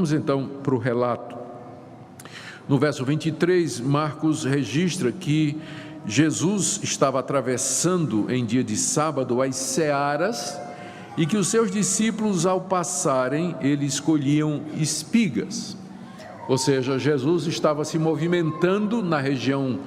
Vamos então para o relato. No verso 23, Marcos registra que Jesus estava atravessando em dia de sábado as searas e que os seus discípulos, ao passarem, eles colhiam espigas. Ou seja, Jesus estava se movimentando na região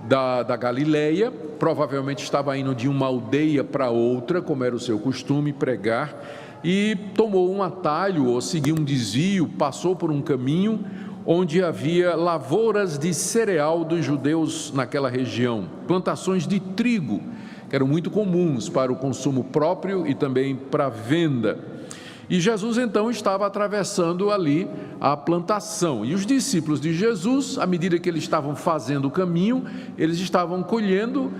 da Galileia, provavelmente estava indo de uma aldeia para outra, como era o seu costume pregar, e tomou um atalho ou seguiu um desvio, passou por um caminho onde havia lavouras de cereal dos judeus naquela região, plantações de trigo, que eram muito comuns para o consumo próprio e também para venda. E Jesus então estava atravessando ali a plantação. E os discípulos de Jesus, à medida que eles estavam fazendo o caminho, eles estavam colhendo,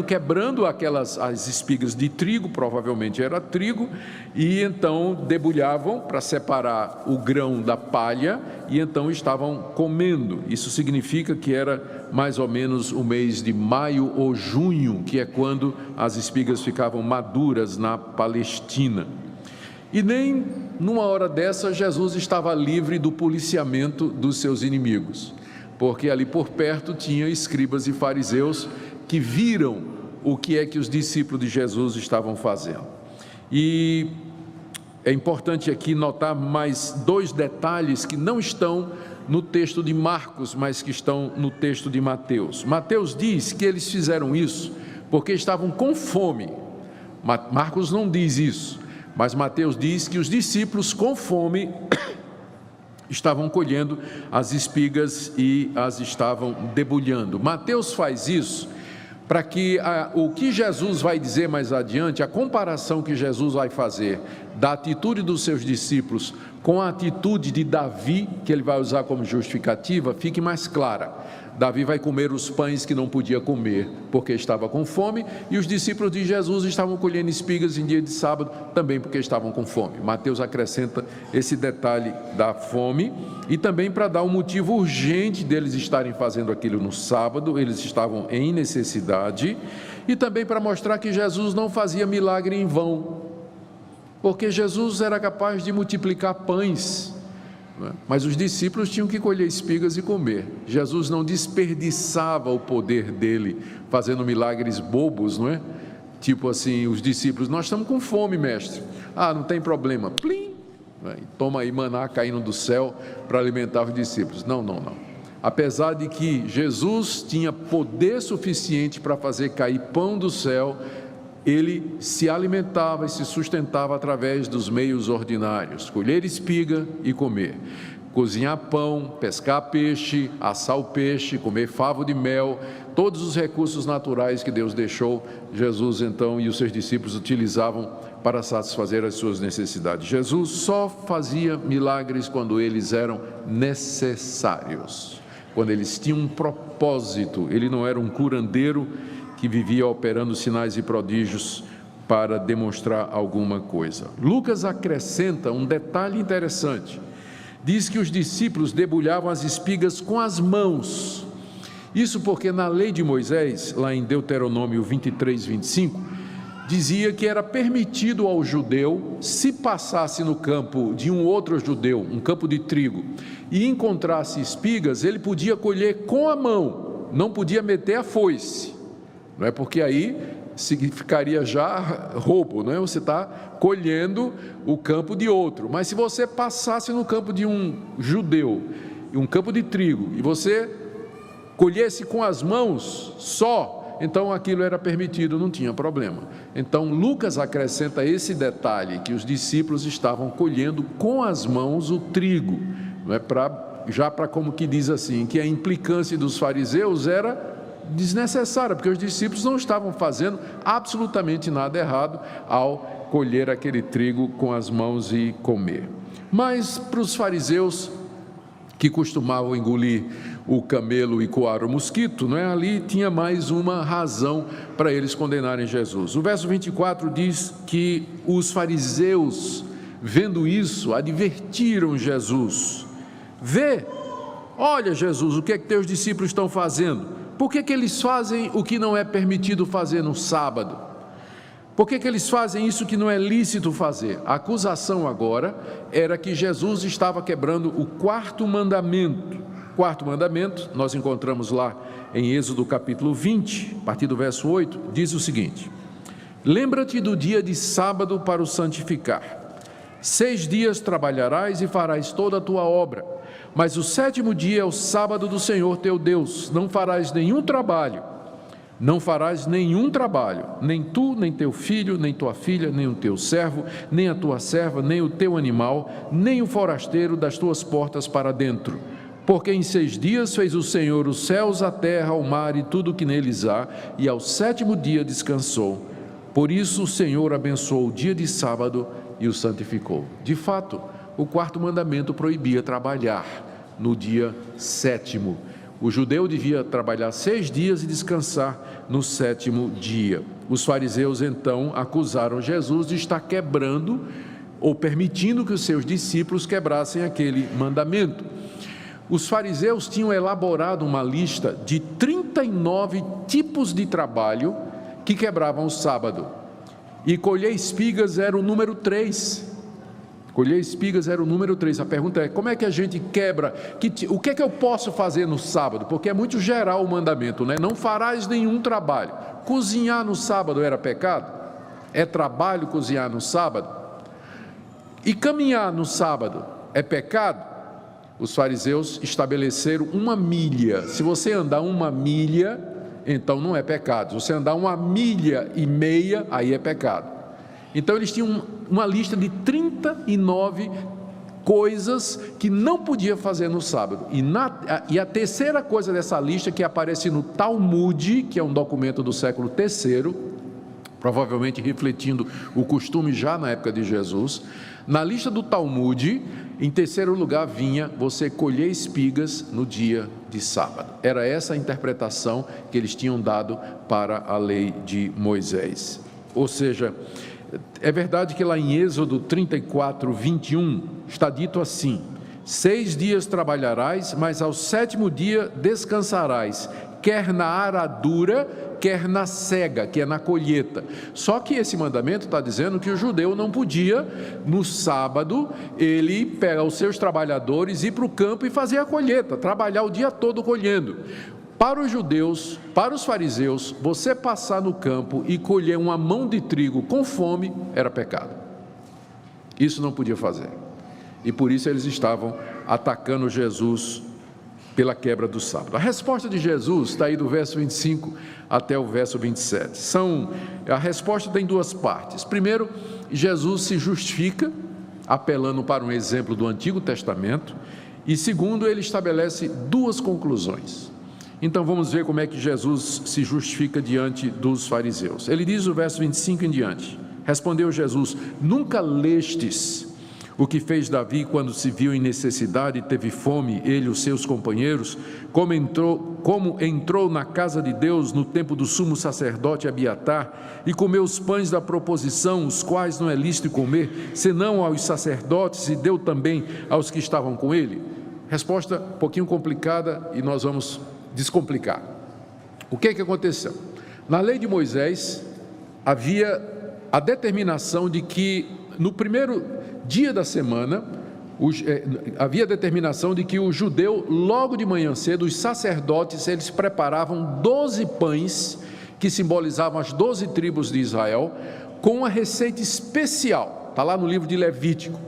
quebrando as espigas de trigo, provavelmente era trigo, e então debulhavam para separar o grão da palha, e então estavam comendo. Isso significa que era mais ou menos o mês de maio ou junho, que é quando as espigas ficavam maduras na Palestina. E nem numa hora dessa Jesus estava livre do policiamento dos seus inimigos, porque ali por perto tinha escribas e fariseus que viram o que é que os discípulos de Jesus estavam fazendo. E é importante aqui notar mais dois detalhes que não estão no texto de Marcos, mas que estão no texto de Mateus. Mateus diz que eles fizeram isso porque estavam com fome. Marcos não diz isso. Mas Mateus diz que os discípulos com fome estavam colhendo as espigas e as estavam debulhando. Mateus faz isso para que o que Jesus vai dizer mais adiante, a comparação que Jesus vai fazer da atitude dos seus discípulos com a atitude de Davi, que ele vai usar como justificativa, fique mais clara. Davi vai comer os pães que não podia comer, porque estava com fome, e os discípulos de Jesus estavam colhendo espigas em dia de sábado, também porque estavam com fome. Mateus acrescenta esse detalhe da fome, e também para dar um motivo urgente deles estarem fazendo aquilo no sábado, eles estavam em necessidade, e também para mostrar que Jesus não fazia milagre em vão, porque Jesus era capaz de multiplicar pães, mas os discípulos tinham que colher espigas e comer. Jesus não desperdiçava o poder dele fazendo milagres bobos, não é? Tipo assim, os discípulos: nós estamos com fome, mestre. Não tem problema, plim, toma aí maná caindo do céu para alimentar os discípulos. Não. Apesar de que Jesus tinha poder suficiente para fazer cair pão do céu, ele se alimentava e se sustentava através dos meios ordinários: colher espiga e comer, cozinhar pão, pescar peixe, assar o peixe, comer favo de mel, todos os recursos naturais que Deus deixou, Jesus então e os seus discípulos utilizavam para satisfazer as suas necessidades. Jesus só fazia milagres quando eles eram necessários, quando eles tinham um propósito. Ele não era um curandeiro que vivia operando sinais e prodígios para demonstrar alguma coisa. Lucas acrescenta um detalhe interessante. Diz que os discípulos debulhavam as espigas com as mãos. Isso porque na lei de Moisés, lá em Deuteronômio 23, 25, dizia que era permitido ao judeu, se passasse no campo de um outro judeu, um campo de trigo, e encontrasse espigas, ele podia colher com a mão, não podia meter a foice. Não é? Porque aí significaria já roubo, não é? Você está colhendo o campo de outro. Mas se você passasse no campo de um judeu, um campo de trigo, e você colhesse com as mãos só, então aquilo era permitido, não tinha problema. Então Lucas acrescenta esse detalhe, que os discípulos estavam colhendo com as mãos o trigo, não é? Para como que diz assim, que a implicância dos fariseus era desnecessária, porque os discípulos não estavam fazendo absolutamente nada errado ao colher aquele trigo com as mãos e comer. Mas para os fariseus, que costumavam engolir o camelo e coar o mosquito, não é? Ali tinha mais uma razão para eles condenarem Jesus. O verso 24 diz que os fariseus, vendo isso, advertiram Jesus: olha, Jesus, o que é que teus discípulos estão fazendo? Por que eles fazem o que não é permitido fazer no sábado? Por que eles fazem isso que não é lícito fazer? A acusação agora era que Jesus estava quebrando o quarto mandamento. Quarto mandamento, nós encontramos lá em Êxodo capítulo 20, a partir do verso 8, diz o seguinte: lembra-te do dia de sábado para o santificar. 6 dias trabalharás e farás toda a tua obra, mas o 7º dia é o sábado do Senhor teu Deus. Não farás nenhum trabalho, nem tu, nem teu filho, nem tua filha, nem o teu servo, nem a tua serva, nem o teu animal, nem o forasteiro das tuas portas para dentro. Porque em 6 dias fez o Senhor os céus, a terra, o mar e tudo o que neles há, e ao 7º dia descansou. Por isso o Senhor abençoou o dia de sábado e o santificou. De fato, o quarto mandamento proibia trabalhar no dia 7º. O judeu devia trabalhar 6 dias e descansar no 7º dia. Os fariseus então acusaram Jesus de estar quebrando ou permitindo que os seus discípulos quebrassem aquele mandamento. Os fariseus tinham elaborado uma lista de 39 tipos de trabalho que quebravam o sábado. E colher espigas era o número 3. Colher espigas era o número 3. A pergunta é: como é que a gente quebra? O que é que eu posso fazer no sábado? Porque é muito geral o mandamento, né? Não farás nenhum trabalho. Cozinhar no sábado era pecado? É trabalho cozinhar no sábado? E caminhar no sábado é pecado? Os fariseus estabeleceram 1 milha. Se você andar 1 milha, então não é pecado. Se você andar 1,5 milha, aí é pecado. Então eles tinham uma lista de 39 coisas que não podia fazer no sábado. E a terceira coisa dessa lista, que aparece no Talmud, que é um documento do século III, provavelmente refletindo o costume já na época de Jesus, na lista do Talmud, em terceiro lugar vinha você colher espigas no dia de sábado. Era essa a interpretação que eles tinham dado para a lei de Moisés. Ou seja, é verdade que lá em Êxodo 34, 21, está dito assim: 6 dias trabalharás, mas ao 7º dia descansarás, quer na aradura, quer na cega, que é na colheita. Só que esse mandamento está dizendo que o judeu não podia, no sábado, ele pegar os seus trabalhadores, ir para o campo e fazer a colheita, trabalhar o dia todo colhendo. Para os judeus, para os fariseus, você passar no campo e colher uma mão de trigo com fome era pecado. Isso não podia fazer. E por isso eles estavam atacando Jesus pela quebra do sábado. A resposta de Jesus está aí do verso 25 até o verso 27. A resposta tem 2 partes. Primeiro, Jesus se justifica, apelando para um exemplo do Antigo Testamento. E segundo, ele estabelece 2 conclusões. Então vamos ver como é que Jesus se justifica diante dos fariseus. Ele diz no verso 25 em diante: respondeu Jesus: nunca lestes o que fez Davi quando se viu em necessidade e teve fome, ele e os seus companheiros, como entrou na casa de Deus no tempo do sumo sacerdote Abiatar e comeu os pães da proposição, os quais não é lícito comer, senão aos sacerdotes, e deu também aos que estavam com ele? Resposta um pouquinho complicada e nós vamos descomplicar. O que aconteceu? Na lei de Moisés havia a determinação de que no primeiro dia da semana havia determinação de que o judeu, logo de manhã cedo, os sacerdotes, eles preparavam 12 pães que simbolizavam as 12 tribos de Israel, com uma receita especial. Está lá no livro de Levítico.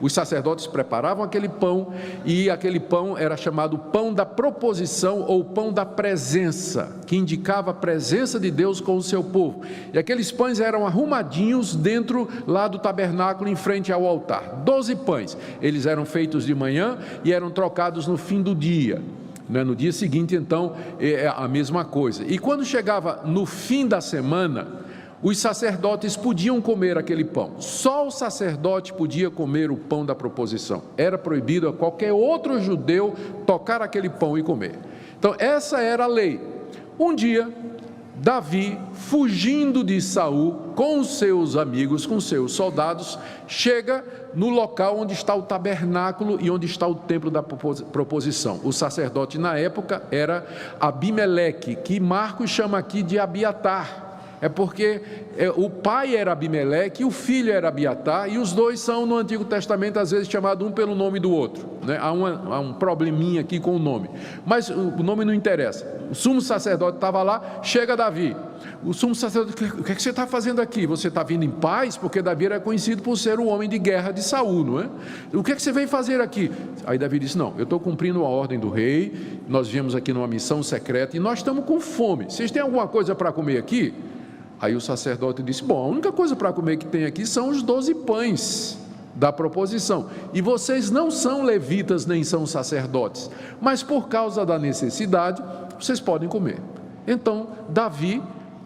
Os sacerdotes preparavam aquele pão, e aquele pão era chamado pão da proposição ou pão da presença, que indicava a presença de Deus com o seu povo. E aqueles pães eram arrumadinhos dentro lá do tabernáculo, em frente ao altar. 12 pães. Eles eram feitos de manhã e eram trocados no fim do dia. No dia seguinte, então, é a mesma coisa. E quando chegava no fim da semana, os sacerdotes podiam comer aquele pão. Só o sacerdote podia comer o pão da proposição. Era proibido a qualquer outro judeu tocar aquele pão e comer. Então essa era a lei. Um dia, Davi, fugindo de Saul, com os seus amigos, com seus soldados, chega no local onde está o tabernáculo e onde está o templo da proposição. O sacerdote na época era Abimeleque, que Marcos chama aqui de Abiatar. é porque o pai era Abimeleque e o filho era Abiatar, e os dois são no Antigo Testamento às vezes chamados um pelo nome do outro, né? Há um probleminha aqui com o nome, mas o nome não interessa. O sumo sacerdote estava lá, chega Davi. O sumo sacerdote: o que é que você está fazendo aqui? Você está vindo em paz? Porque Davi era conhecido por ser o homem de guerra de Saul, não é? O que é que você veio fazer aqui? Aí Davi disse: não, eu estou cumprindo a ordem do rei, nós viemos aqui numa missão secreta e nós estamos com fome. Vocês têm alguma coisa para comer aqui? Aí o sacerdote disse: bom, a única coisa para comer que tem aqui são os 12 pães da proposição, e vocês não são levitas nem são sacerdotes, mas por causa da necessidade, vocês podem comer. Então Davi,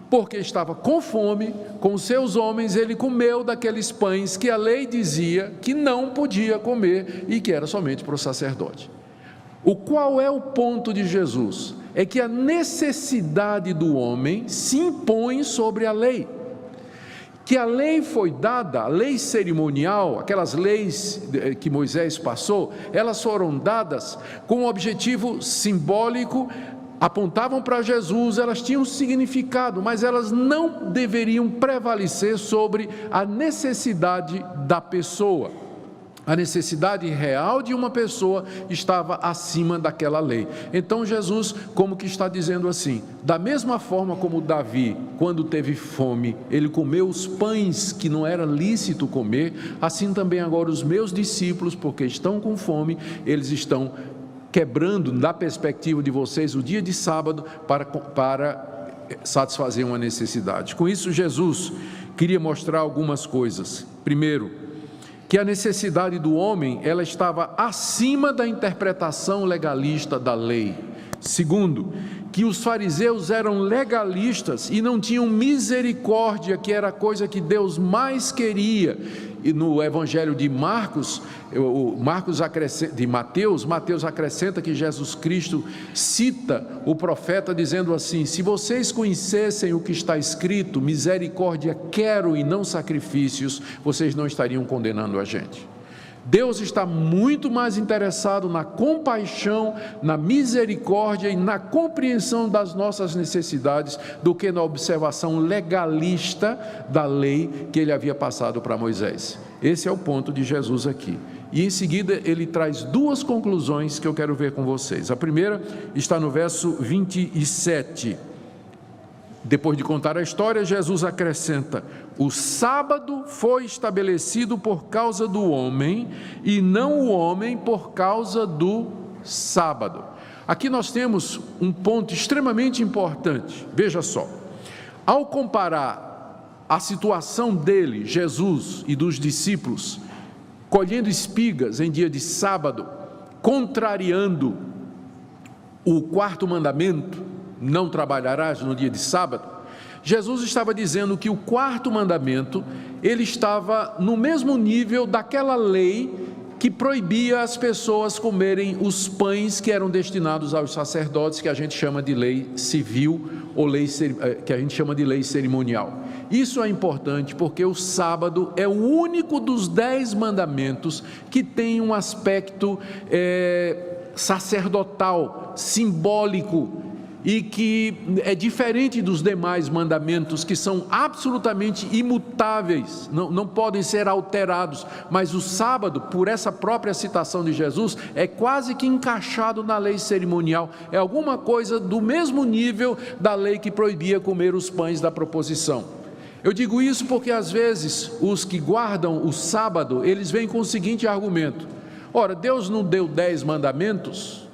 porque estava com fome, com seus homens, ele comeu daqueles pães que a lei dizia que não podia comer e que era somente para o sacerdote. Qual é o ponto de Jesus? É que a necessidade do homem se impõe sobre a lei. Que a lei foi dada, a lei cerimonial, aquelas leis que Moisés passou, elas foram dadas com um objetivo simbólico, apontavam para Jesus, elas tinham significado, mas elas não deveriam prevalecer sobre a necessidade da pessoa. A necessidade real de uma pessoa estava acima daquela lei. Então Jesus, como que está dizendo assim: da mesma forma como Davi, quando teve fome, ele comeu os pães que não era lícito comer, assim também agora os meus discípulos, porque estão com fome, eles estão quebrando, da perspectiva de vocês, o dia de sábado para satisfazer uma necessidade. Com isso, Jesus queria mostrar algumas coisas. Primeiro, que a necessidade do homem, ela estava acima da interpretação legalista da lei. Segundo, que os fariseus eram legalistas e não tinham misericórdia, que era a coisa que Deus mais queria. E no Evangelho de Mateus acrescenta que Jesus Cristo cita o profeta dizendo assim: se vocês conhecessem o que está escrito, misericórdia quero e não sacrifícios, vocês não estariam condenando a gente. Deus está muito mais interessado na compaixão, na misericórdia e na compreensão das nossas necessidades do que na observação legalista da lei que ele havia passado para Moisés. Esse é o ponto de Jesus aqui. E em seguida ele traz duas conclusões que eu quero ver com vocês. A primeira está no verso 27. Depois de contar a história, Jesus acrescenta: o sábado foi estabelecido por causa do homem e não o homem por causa do sábado. Aqui nós temos um ponto extremamente importante. Veja só, ao comparar a situação dele, Jesus, e dos discípulos, colhendo espigas em dia de sábado, contrariando o quarto mandamento, não trabalharás no dia de sábado, Jesus estava dizendo que o quarto mandamento, ele estava no mesmo nível daquela lei que proibia as pessoas comerem os pães que eram destinados aos sacerdotes, que a gente chama de lei civil, ou que a gente chama de lei cerimonial. Isso é importante porque o sábado é o único dos 10 mandamentos que tem um aspecto sacerdotal, simbólico, e que é diferente dos demais mandamentos, que são absolutamente imutáveis, não podem ser alterados, mas o sábado, por essa própria citação de Jesus, é quase que encaixado na lei cerimonial, é alguma coisa do mesmo nível da lei que proibia comer os pães da proposição. Eu digo isso porque às vezes os que guardam o sábado, eles vêm com o seguinte argumento: ora, Deus não deu 10 mandamentos?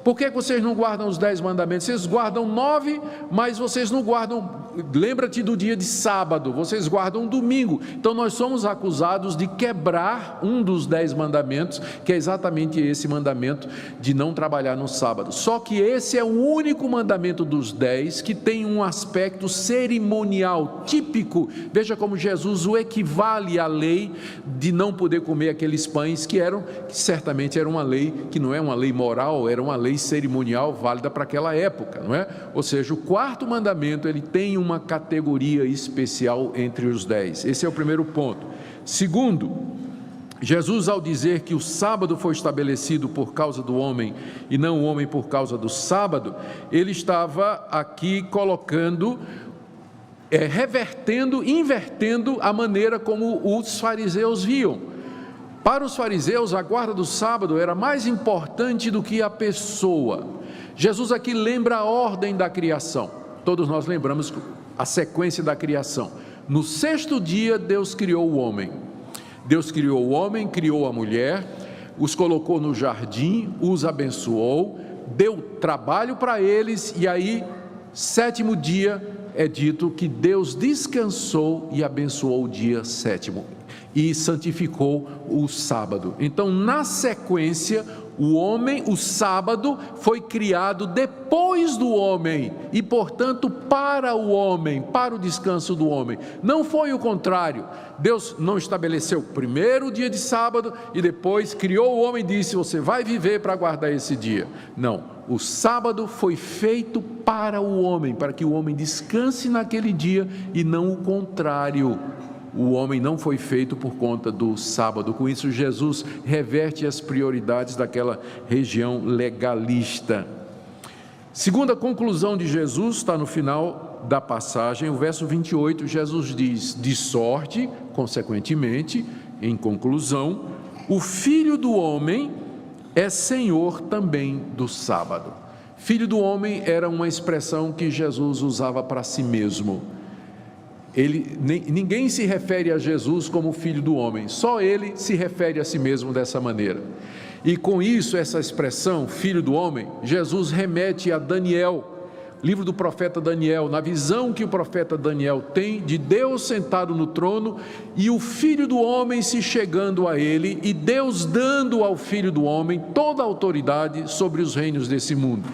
Por que vocês não guardam os 10 mandamentos? Vocês guardam 9, mas vocês não guardam, lembra-te do dia de sábado, vocês guardam domingo. Então nós somos acusados de quebrar um dos 10 mandamentos, que é exatamente esse mandamento de não trabalhar no sábado. Só que esse é o único mandamento dos 10 que tem um aspecto cerimonial, típico. Veja como Jesus o equivale à lei de não poder comer aqueles pães que certamente era uma lei que não é uma lei moral, era uma lei cerimonial válida para aquela época, não é? Ou seja, o quarto mandamento, ele tem uma categoria especial entre os 10. Esse é o primeiro ponto. Segundo, Jesus, ao dizer que o sábado foi estabelecido por causa do homem e não o homem por causa do sábado, ele estava aqui colocando invertendo a maneira como os fariseus viam. Para os fariseus, a guarda do sábado era mais importante do que a pessoa. Jesus aqui lembra a ordem da criação. Todos nós lembramos a sequência da criação. No sexto dia, Deus criou o homem. Deus criou o homem, criou a mulher, os colocou no jardim, os abençoou, deu trabalho para eles, e aí, sétimo dia, é dito que Deus descansou e abençoou o dia sétimo e santificou o sábado. Então, na sequência, o sábado foi criado depois do homem e, portanto, para o homem, para o descanso do homem. Não foi o contrário. Deus não estabeleceu primeiro o dia de sábado e depois criou o homem e disse: você vai viver para guardar esse dia. Não, o sábado foi feito para o homem, para que o homem descanse naquele dia e não o contrário. O homem não foi feito por conta do sábado. Com isso, Jesus reverte as prioridades daquela região legalista. Segunda conclusão de Jesus está no final da passagem, o verso 28, Jesus diz: de sorte, consequentemente, em conclusão, o Filho do Homem é Senhor também do sábado. Filho do homem era uma expressão que Jesus usava para si mesmo. Ninguém se refere a Jesus como filho do homem, só ele se refere a si mesmo dessa maneira. E com isso, essa expressão, filho do homem, Jesus remete a Daniel, livro do profeta Daniel, na visão que o profeta Daniel tem de Deus sentado no trono e o filho do homem se chegando a ele, e Deus dando ao filho do homem toda a autoridade sobre os reinos desse mundo,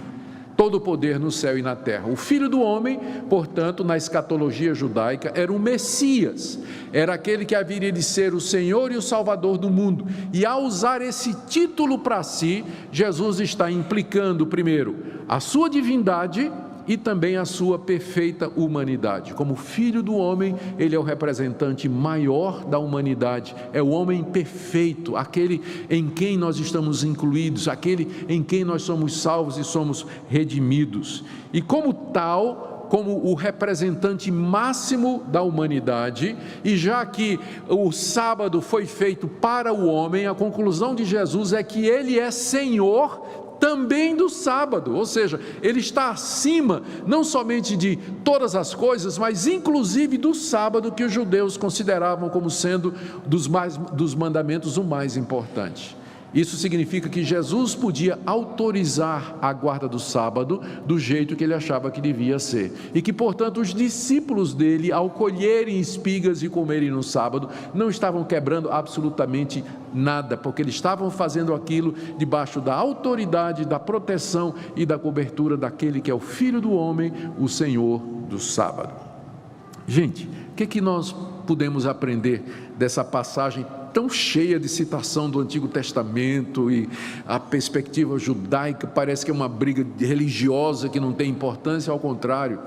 todo o poder no céu e na terra. O Filho do Homem, portanto, na escatologia judaica, era o Messias, era aquele que haveria de ser o Senhor e o Salvador do mundo. E ao usar esse título para si, Jesus está implicando, primeiro, a sua divindade e também a sua perfeita humanidade. Como Filho do Homem, ele é o representante maior da humanidade, é o homem perfeito, aquele em quem nós estamos incluídos, aquele em quem nós somos salvos e somos redimidos. E como tal, como o representante máximo da humanidade, e já que o sábado foi feito para o homem, a conclusão de Jesus é que ele é Senhor também do sábado, ou seja, ele está acima não somente de todas as coisas, mas inclusive do sábado, que os judeus consideravam como sendo dos mandamentos o mais importante. Isso significa que Jesus podia autorizar a guarda do sábado do jeito que ele achava que devia ser, e que, portanto, os discípulos dele, ao colherem espigas e comerem no sábado, não estavam quebrando absolutamente nada, porque eles estavam fazendo aquilo debaixo da autoridade, da proteção e da cobertura daquele que é o Filho do Homem, o Senhor do sábado. Gente, o que nós podemos aprender dessa passagem tão cheia de citação do Antigo Testamento, e a perspectiva judaica parece que é uma briga religiosa que não tem importância? Ao contrário,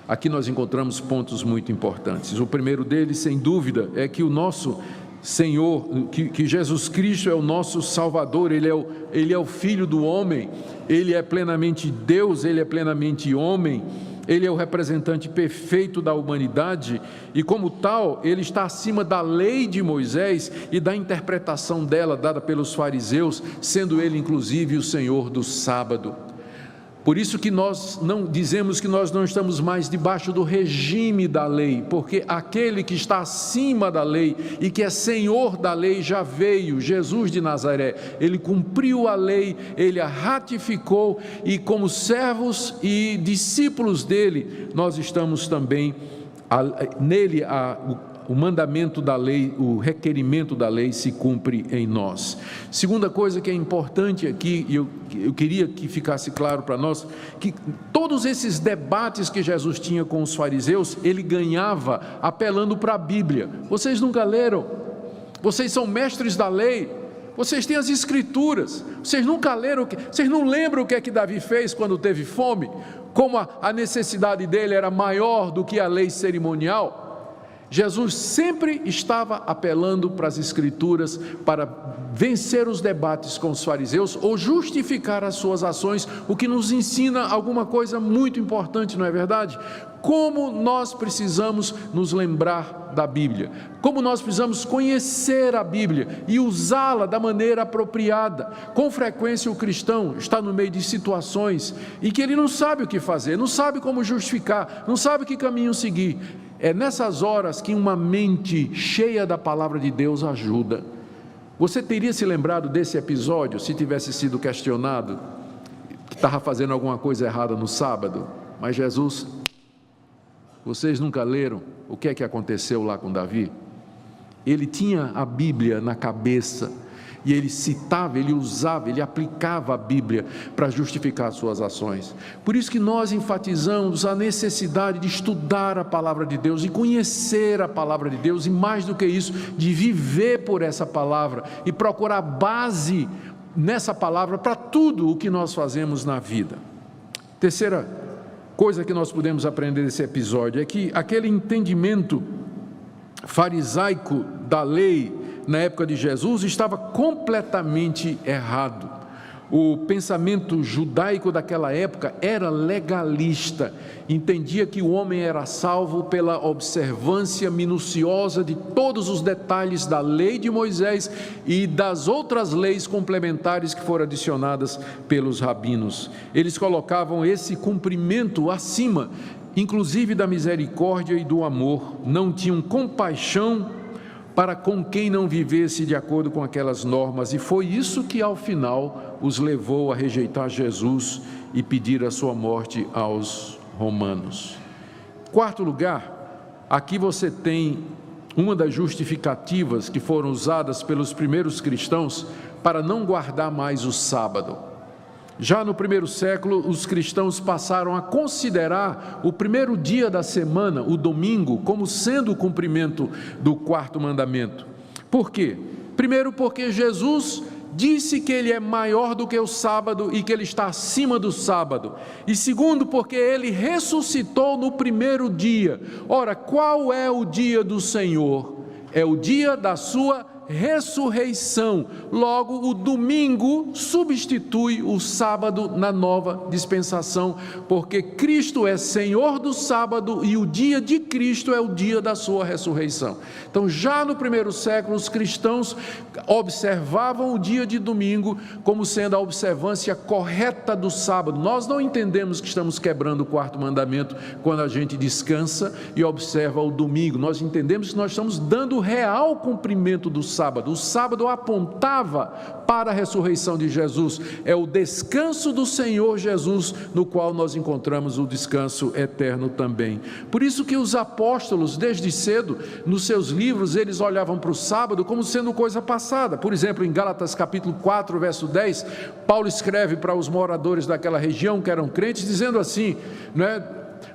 aqui nós encontramos pontos muito importantes. O primeiro deles, sem dúvida, é que o nosso Senhor, que Jesus Cristo é o nosso Salvador, Ele é o Filho do homem, Ele é plenamente Deus, Ele é plenamente homem, Ele é o representante perfeito da humanidade, e como tal, Ele está acima da lei de Moisés e da interpretação dela dada pelos fariseus, sendo Ele inclusive o Senhor do sábado. Por isso que nós não dizemos que nós não estamos mais debaixo do regime da lei, porque aquele que está acima da lei e que é Senhor da lei já veio, Jesus de Nazaré. Ele cumpriu a lei, Ele a ratificou, e como servos e discípulos dele, nós estamos também nele. O mandamento da lei, o requerimento da lei se cumpre em nós. Segunda coisa que é importante aqui, e eu queria que ficasse claro para nós, que todos esses debates que Jesus tinha com os fariseus, ele ganhava apelando para a Bíblia. Vocês nunca leram? Vocês são mestres da lei, vocês têm as escrituras, vocês nunca leram, vocês não lembram o que é que Davi fez quando teve fome? Como a necessidade dele era maior do que a lei cerimonial? Jesus sempre estava apelando para as Escrituras para vencer os debates com os fariseus ou justificar as suas ações, o que nos ensina alguma coisa muito importante, não é verdade? Como nós precisamos nos lembrar da Bíblia, como nós precisamos conhecer a Bíblia e usá-la da maneira apropriada. Com frequência o cristão está no meio de situações em que ele não sabe o que fazer, não sabe como justificar, não sabe que caminho seguir. É nessas horas que uma mente cheia da palavra de Deus ajuda. Você teria se lembrado desse episódio se tivesse sido questionado que estava fazendo alguma coisa errada no sábado? Mas Jesus, vocês nunca leram o que é que aconteceu lá com Davi? Ele tinha a Bíblia na cabeça e ele citava, ele usava, ele aplicava a Bíblia para justificar suas ações. Por isso que nós enfatizamos a necessidade de estudar a palavra de Deus, de conhecer a palavra de Deus e, mais do que isso, de viver por essa palavra e procurar base nessa palavra para tudo o que nós fazemos na vida. Terceira coisa que nós podemos aprender desse episódio é que aquele entendimento farisaico da lei na época de Jesus estava completamente errado. O pensamento judaico daquela época era legalista, entendia que o homem era salvo pela observância minuciosa de todos os detalhes da lei de Moisés e das outras leis complementares que foram adicionadas pelos rabinos. Eles colocavam esse cumprimento acima, inclusive da misericórdia e do amor. Não tinham compaixão para com quem não vivesse de acordo com aquelas normas, e foi isso que ao final os levou a rejeitar Jesus e pedir a sua morte aos romanos. Quarto lugar, aqui você tem uma das justificativas que foram usadas pelos primeiros cristãos para não guardar mais o sábado. Já no primeiro século, os cristãos passaram a considerar o primeiro dia da semana, o domingo, como sendo o cumprimento do quarto mandamento. Por quê? Primeiro, porque Jesus disse que ele é maior do que o sábado e que ele está acima do sábado. E segundo, porque ele ressuscitou no primeiro dia. Ora, qual é o dia do Senhor? É o dia da sua ressurreição. Logo, o domingo substitui o sábado na nova dispensação, porque Cristo é Senhor do sábado e o dia de Cristo é o dia da sua ressurreição. Então, já no primeiro século, os cristãos observavam o dia de domingo como sendo a observância correta do sábado. Nós não entendemos que estamos quebrando o quarto mandamento quando a gente descansa e observa o domingo. Nós entendemos que nós estamos dando real cumprimento do sábado. O sábado apontava para a ressurreição de Jesus. É o descanso do Senhor Jesus, no qual nós encontramos o descanso eterno também. Por isso que os apóstolos, desde cedo, nos seus livros, eles olhavam para o sábado como sendo coisa passada. Por exemplo, em Gálatas capítulo 4, verso 10, Paulo escreve para os moradores daquela região que eram crentes, dizendo assim,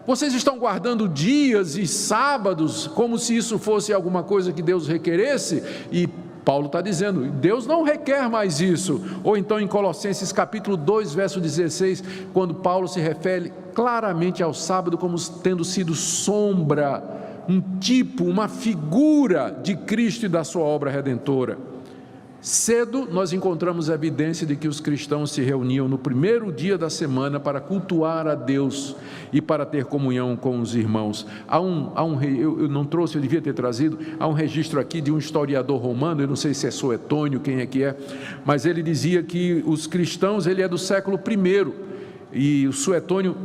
vocês estão guardando dias e sábados como se isso fosse alguma coisa que Deus requeresse? E Paulo está dizendo, Deus não requer mais isso. Ou então em Colossenses capítulo 2, verso 16, quando Paulo se refere claramente ao sábado como tendo sido sombra, um tipo, uma figura de Cristo e da sua obra redentora. Cedo nós encontramos a evidência de que os cristãos se reuniam no primeiro dia da semana para cultuar a Deus e para ter comunhão com os irmãos. Eu não trouxe, eu devia ter trazido, há um registro aqui de um historiador romano, eu não sei se é Suetônio, quem é que é, mas ele dizia que os cristãos, ele é do século I, e o Suetônio,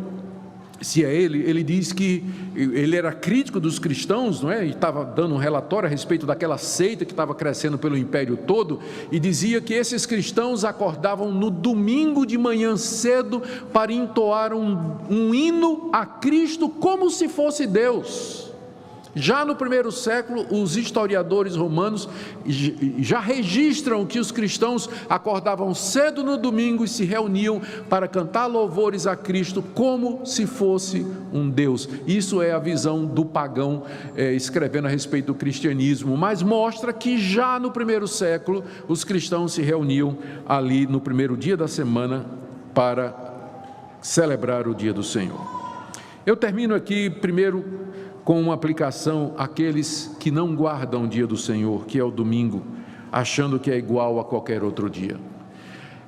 se é ele diz que ele era crítico dos cristãos, não é? E estava dando um relatório a respeito daquela seita que estava crescendo pelo império todo, e dizia que esses cristãos acordavam no domingo de manhã cedo para entoar um hino a Cristo como se fosse Deus. Já no primeiro século, os historiadores romanos já registram que os cristãos acordavam cedo no domingo e se reuniam para cantar louvores a Cristo como se fosse um Deus. Isso é a visão do pagão escrevendo a respeito do cristianismo, mas mostra que já no primeiro século os cristãos se reuniam ali no primeiro dia da semana para celebrar o dia do Senhor. Eu termino aqui primeiro com uma aplicação àqueles que não guardam o dia do Senhor, que é o domingo, achando que é igual a qualquer outro dia.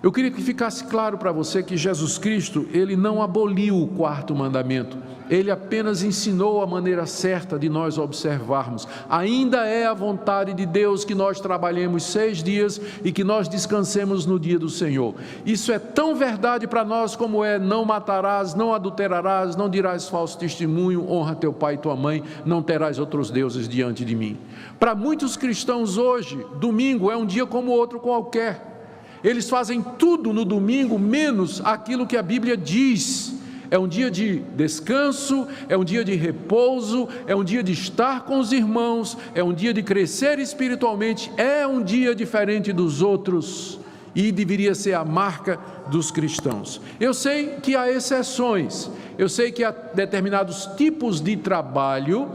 Eu queria que ficasse claro para você que Jesus Cristo, ele não aboliu o quarto mandamento, ele apenas ensinou a maneira certa de nós observarmos. Ainda é a vontade de Deus que nós trabalhemos 6 dias e que nós descansemos no dia do Senhor. Isso é tão verdade para nós como é: não matarás, não adulterarás, não dirás falso testemunho, honra teu pai e tua mãe, não terás outros deuses diante de mim. Para muitos cristãos hoje, domingo é um dia como outro qualquer. Eles fazem tudo no domingo, menos aquilo que a Bíblia diz. É um dia de descanso, é um dia de repouso, é um dia de estar com os irmãos, é um dia de crescer espiritualmente, é um dia diferente dos outros e deveria ser a marca dos cristãos. Eu sei que há exceções, eu sei que há determinados tipos de trabalho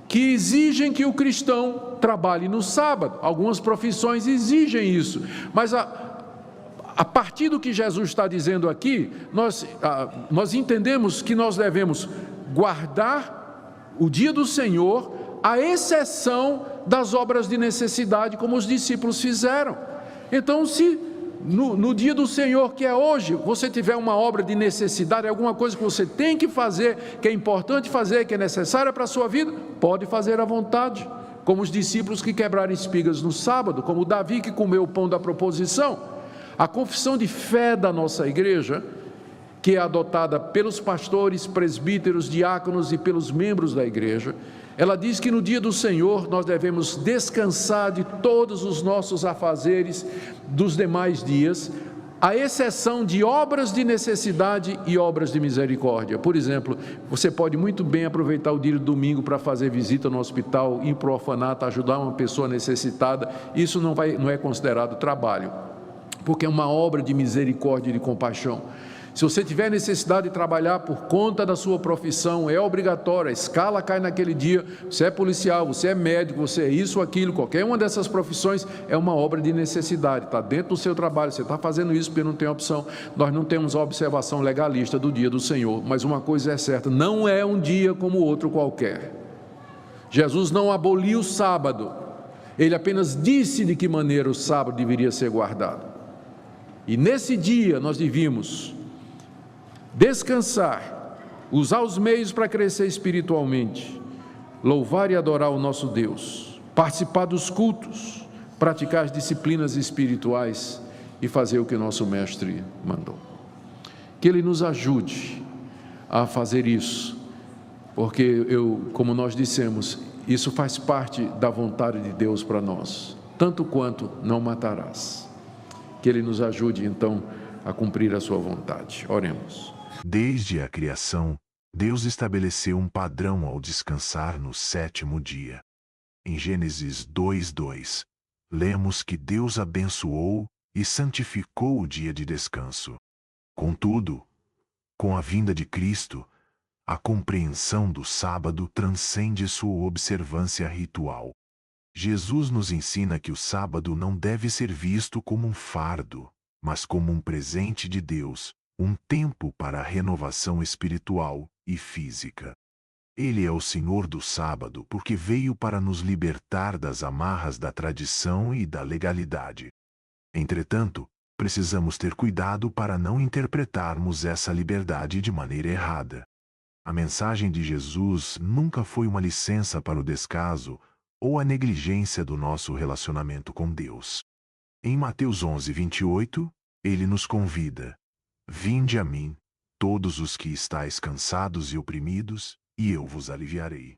que exigem que o cristão trabalhe no sábado. Algumas profissões exigem isso, mas a partir do que Jesus está dizendo aqui, nós entendemos que nós devemos guardar o dia do Senhor, à exceção das obras de necessidade, como os discípulos fizeram. Então, se no dia do Senhor, que é hoje, você tiver uma obra de necessidade, alguma coisa que você tem que fazer, que é importante fazer, que é necessária para a sua vida, pode fazer à vontade, como os discípulos que quebraram espigas no sábado, como Davi que comeu o pão da proposição. A confissão de fé da nossa igreja, que é adotada pelos pastores, presbíteros, diáconos e pelos membros da igreja, ela diz que no dia do Senhor nós devemos descansar de todos os nossos afazeres dos demais dias, à exceção de obras de necessidade e obras de misericórdia. Por exemplo, você pode muito bem aproveitar o dia do domingo para fazer visita no hospital, ir para o orfanato, ajudar uma pessoa necessitada. Isso não é considerado trabalho, porque é uma obra de misericórdia e de compaixão. Se você tiver necessidade de trabalhar por conta da sua profissão, é obrigatório, a escala cai naquele dia, você é policial, você é médico, você é isso, aquilo, qualquer uma dessas profissões é uma obra de necessidade, está dentro do seu trabalho, você está fazendo isso porque não tem opção. Nós não temos a observação legalista do dia do Senhor, mas uma coisa é certa, não é um dia como outro qualquer. Jesus não aboliu o sábado, ele apenas disse de que maneira o sábado deveria ser guardado. E nesse dia nós devíamos descansar, usar os meios para crescer espiritualmente, louvar e adorar o nosso Deus, participar dos cultos, praticar as disciplinas espirituais e fazer o que o nosso Mestre mandou. Que Ele nos ajude a fazer isso, porque como nós dissemos, isso faz parte da vontade de Deus para nós, tanto quanto não matarás. Que Ele nos ajude, então, a cumprir a sua vontade. Oremos. Desde a criação, Deus estabeleceu um padrão ao descansar no 7º dia. Em Gênesis 2:2, lemos que Deus abençoou e santificou o dia de descanso. Contudo, com a vinda de Cristo, a compreensão do sábado transcende sua observância ritual. Jesus nos ensina que o sábado não deve ser visto como um fardo, mas como um presente de Deus, um tempo para a renovação espiritual e física. Ele é o Senhor do sábado porque veio para nos libertar das amarras da tradição e da legalidade. Entretanto, precisamos ter cuidado para não interpretarmos essa liberdade de maneira errada. A mensagem de Jesus nunca foi uma licença para o descaso ou a negligência do nosso relacionamento com Deus. Em Mateus 11:28, ele nos convida: vinde a mim, todos os que estáis cansados e oprimidos, e eu vos aliviarei.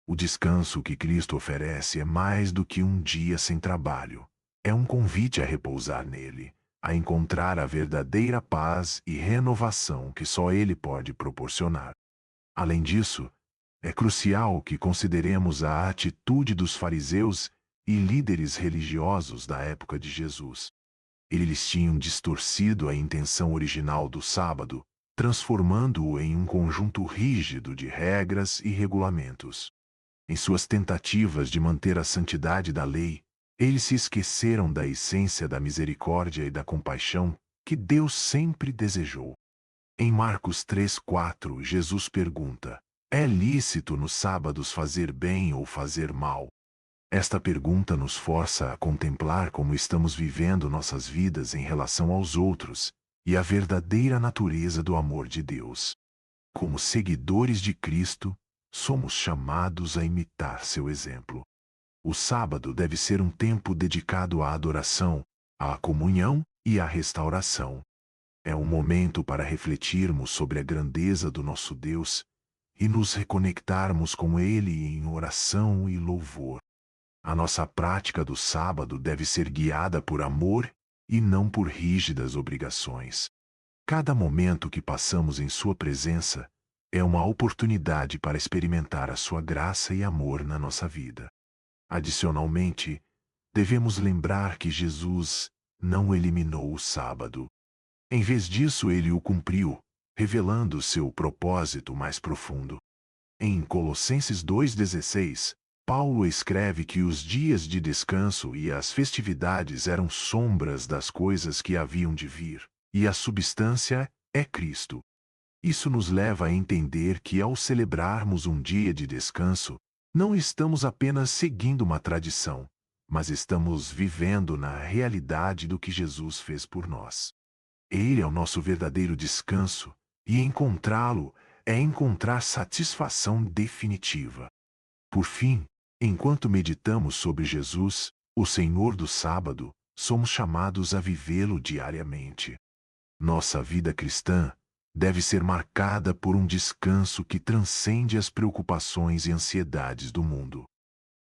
O descanso que Cristo oferece é mais do que um dia sem trabalho. É um convite a repousar nele, a encontrar a verdadeira paz e renovação que só Ele pode proporcionar. Além disso, é crucial que consideremos a atitude dos fariseus e líderes religiosos da época de Jesus. Eles tinham distorcido a intenção original do sábado, transformando-o em um conjunto rígido de regras e regulamentos. Em suas tentativas de manter a santidade da lei, eles se esqueceram da essência da misericórdia e da compaixão que Deus sempre desejou. Em Marcos 3:4, Jesus pergunta: É lícito nos sábados fazer bem ou fazer mal? Esta pergunta nos força a contemplar como estamos vivendo nossas vidas em relação aos outros e a verdadeira natureza do amor de Deus. Como seguidores de Cristo, somos chamados a imitar seu exemplo. O sábado deve ser um tempo dedicado à adoração, à comunhão e à restauração. É um momento para refletirmos sobre a grandeza do nosso Deus e nos reconectarmos com Ele em oração e louvor. A nossa prática do sábado deve ser guiada por amor e não por rígidas obrigações. Cada momento que passamos em Sua presença é uma oportunidade para experimentar a Sua graça e amor na nossa vida. Adicionalmente, devemos lembrar que Jesus não eliminou o sábado. Em vez disso, Ele o cumpriu, revelando seu propósito mais profundo. Em Colossenses 2,16, Paulo escreve que os dias de descanso e as festividades eram sombras das coisas que haviam de vir, e a substância é Cristo. Isso nos leva a entender que, ao celebrarmos um dia de descanso, não estamos apenas seguindo uma tradição, mas estamos vivendo na realidade do que Jesus fez por nós. Ele é o nosso verdadeiro descanso, e encontrá-lo é encontrar satisfação definitiva. Por fim, enquanto meditamos sobre Jesus, o Senhor do sábado, somos chamados a vivê-lo diariamente. Nossa vida cristã deve ser marcada por um descanso que transcende as preocupações e ansiedades do mundo.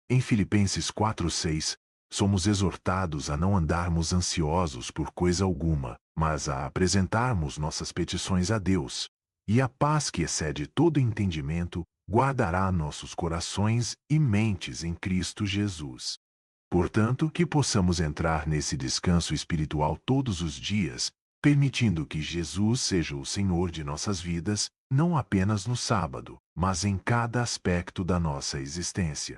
Em Filipenses 4:6, somos exortados a não andarmos ansiosos por coisa alguma, mas a apresentarmos nossas petições a Deus, e a paz que excede todo entendimento guardará nossos corações e mentes em Cristo Jesus. Portanto, que possamos entrar nesse descanso espiritual todos os dias, permitindo que Jesus seja o Senhor de nossas vidas, não apenas no sábado, mas em cada aspecto da nossa existência.